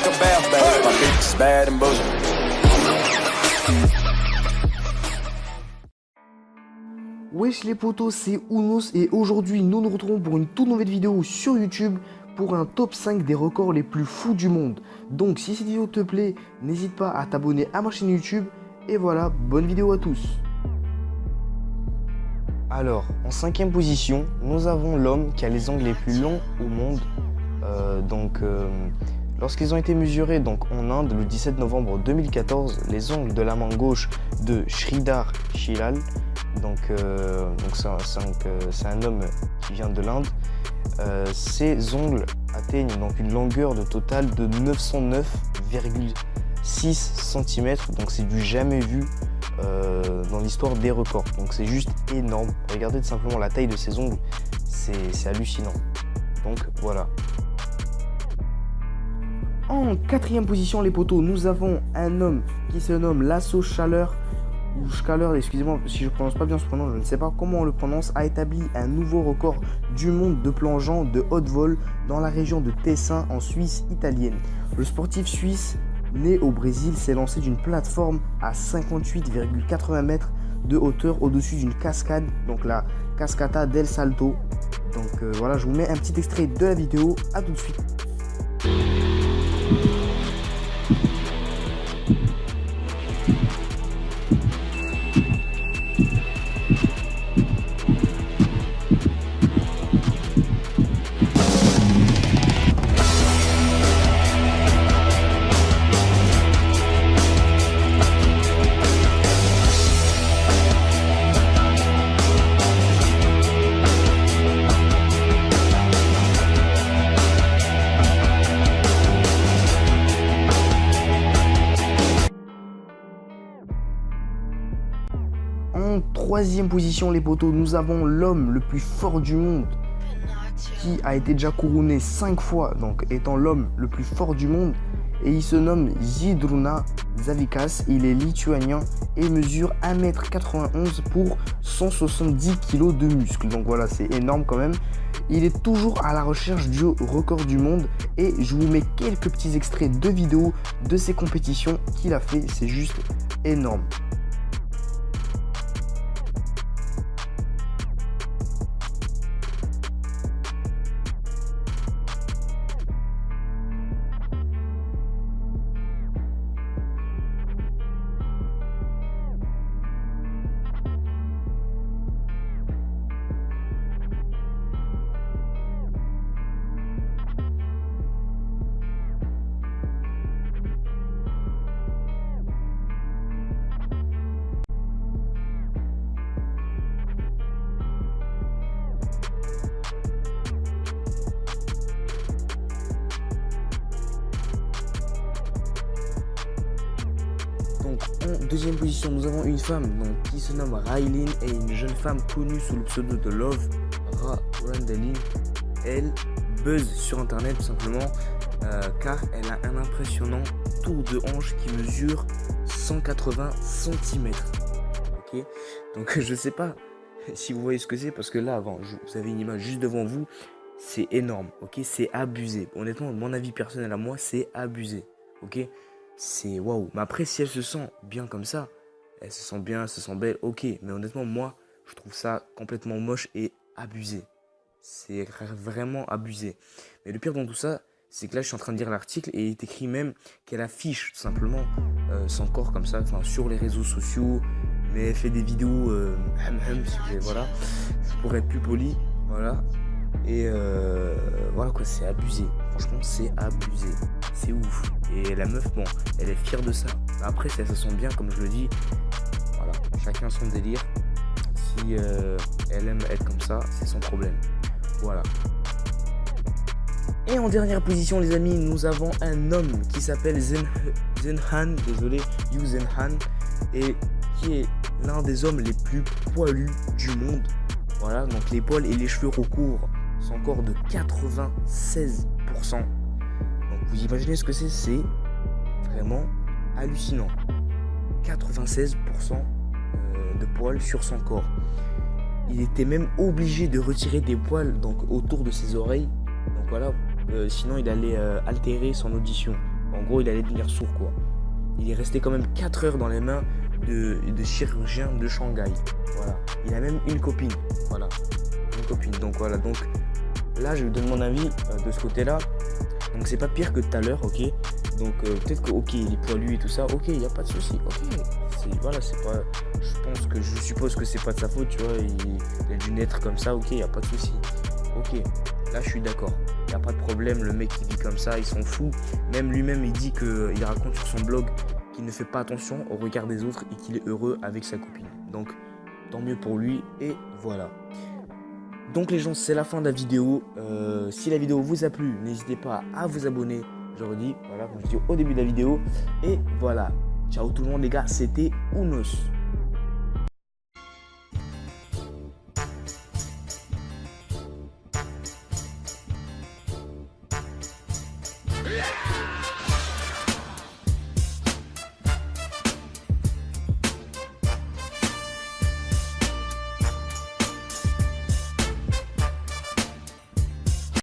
a bath, baby. My bitch is bad and bullshit. Wesh les potos, c'est Ounos et aujourd'hui nous nous retrouvons pour une toute nouvelle vidéo sur YouTube pour un top 5 des records les plus fous du monde. Donc si cette vidéo te plaît, n'hésite pas à t'abonner à ma chaîne YouTube et voilà, bonne vidéo à tous. Alors, en 5e position, nous avons l'homme qui a les ongles les plus longs au monde. Lorsqu'ils ont été mesurés en Inde le 17 novembre 2014, les ongles de la main gauche de Sridhar Shilal, c'est un homme qui vient de l'Inde, ses ongles atteignent donc une longueur de totale de 909,6 cm, donc c'est du jamais vu dans l'histoire des records, donc c'est juste énorme. Regardez tout simplement la taille de ses ongles, c'est hallucinant, donc voilà. En 4e position les potos, nous avons un homme qui se nomme Lasso Chaleur, ou Scaler, excusez-moi si je prononce pas bien ce prénom, je ne sais pas comment on le prononce, a établi un nouveau record du monde de plongeon de haute vol dans la région de Tessin en Suisse italienne. Le sportif suisse né au Brésil s'est lancé d'une plateforme à 58,80 mètres de hauteur au-dessus d'une cascade, donc la Cascata del Salto. Voilà, je vous mets un petit extrait de la vidéo, à tout de suite. En 3e position les potos, nous avons l'homme le plus fort du monde qui a été déjà couronné 5 fois, donc étant l'homme le plus fort du monde, et il se nomme Žydrūnas Zavikas. Il est lituanien et mesure 1m91 pour 170 kg de muscles, donc voilà, c'est énorme quand même. Il est toujours à la recherche du record du monde et je vous mets quelques petits extraits de vidéos de ces compétitions qu'il a fait, c'est juste énorme. Donc, en 2e position, nous avons une femme qui se nomme Raylene et une jeune femme connue sous le pseudo de Love Randalin. Elle buzz sur internet tout simplement car elle a un impressionnant tour de hanche qui mesure 180 cm. Ok, donc je sais pas si vous voyez ce que c'est parce que là avant, vous avez une image juste devant vous, c'est énorme. Ok, c'est abusé. Honnêtement, mon avis personnel à moi, c'est abusé. Ok. C'est waouh. Mais après, si elle se sent bien comme ça, elle se sent bien, elle se sent belle, ok. Mais honnêtement, moi, je trouve ça complètement moche et abusé. C'est vraiment abusé. Mais le pire dans tout ça, c'est que là, je suis en train de lire l'article et il est écrit même qu'elle affiche tout simplement son corps comme ça, sur les réseaux sociaux. Mais elle fait des vidéos, voilà, pour être plus poli, voilà. Et voilà quoi, c'est abusé. Franchement, c'est abusé. C'est ouf. Et la meuf, bon, elle est fière de ça. Après, si elle se sent bien, comme je le dis, voilà, chacun son délire. Si elle aime être comme ça, c'est son problème. Voilà. Et en dernière position, les amis, nous avons un homme qui s'appelle Zenhan, désolé, Yu Zenhan, et qui est l'un des hommes les plus poilus du monde. Voilà, donc les poils et les cheveux recourent sont encore de 96%. Donc vous imaginez ce que c'est vraiment hallucinant. 96% de poils sur son corps. Il était même obligé de retirer des poils autour de ses oreilles. Donc voilà, sinon il allait altérer son audition. En gros, il allait devenir sourd, quoi. Il est resté quand même 4 heures dans les mains de chirurgiens de Shanghai. Voilà. Il a même une copine. Voilà. Une copine. Donc voilà. Donc là, je vous donne mon avis de ce côté-là. Donc c'est pas pire que tout à l'heure, ok. Donc peut-être que ok, il est poilu et tout ça, ok, il n'y a pas de souci, ok. Voilà, c'est pas. Je suppose que c'est pas de sa faute, tu vois. Il a dû naître comme ça, ok, il n'y a pas de souci. Ok, là je suis d'accord. Il n'y a pas de problème, le mec il vit comme ça, il s'en fout. Même lui-même il dit qu'il raconte sur son blog qu'il ne fait pas attention au regard des autres et qu'il est heureux avec sa copine. Donc tant mieux pour lui et voilà. Donc les gens, c'est la fin de la vidéo. Si la vidéo vous a plu, n'hésitez pas à vous abonner. Je redis, voilà, comme je dis au début de la vidéo. Et voilà. Ciao tout le monde les gars, c'était Unos.